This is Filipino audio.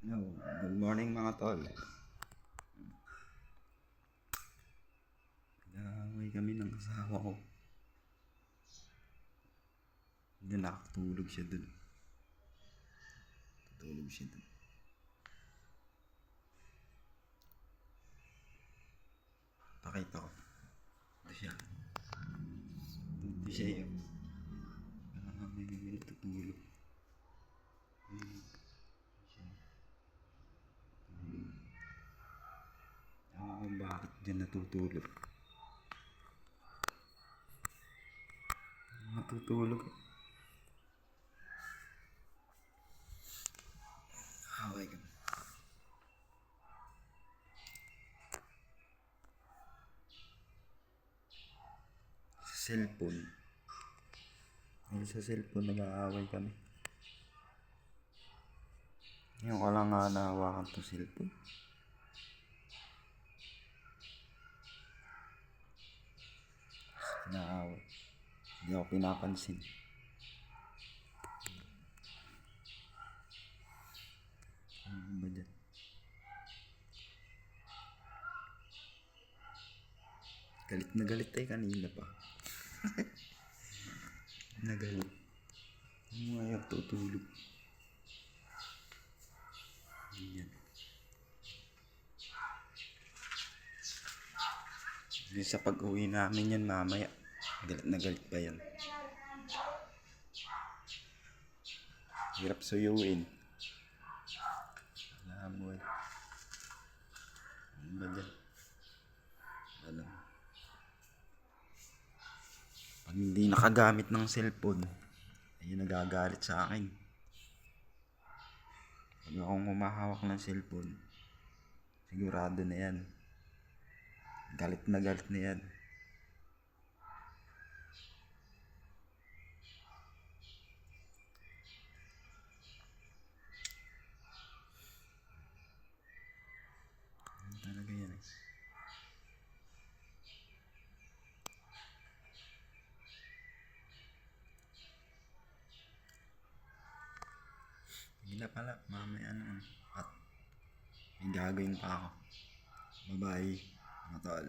No, good morning mga tol. Nag-aaway kami ng asawa ko. Hindi nakatulog siya dun. Tutulog siya dun. Pakita ko. Ito siya. Ito siya yun. May tutulog. Ako kung bakit dyan natutulog. Natutulog. Away kami. Sa cellphone. Dahil sa cellphone nag-aaway kami. Ngayon ko lang nga nahawakan to cellphone. Naaway. Hindi ako pinapansin. Ano ba dyan? Galit na galit tayo kanina pa. Nagalit. Ano ayaw tutulog? Ayan. Sa pag-uwi namin yan mamaya. Galit na galit pa yan. Hirap suyuin. Alam mo eh. Ano ba dyan? Alam. Pag hindi nakagamit ng cellphone, ayun nagagalit sa akin. Pag akong humahawak ng cellphone, sigurado na yan. Galit na yan. Ano talaga yan eh. Hindi na pala, mamaya naman. At may gagawin pa ako. Bye-bye, mga tol.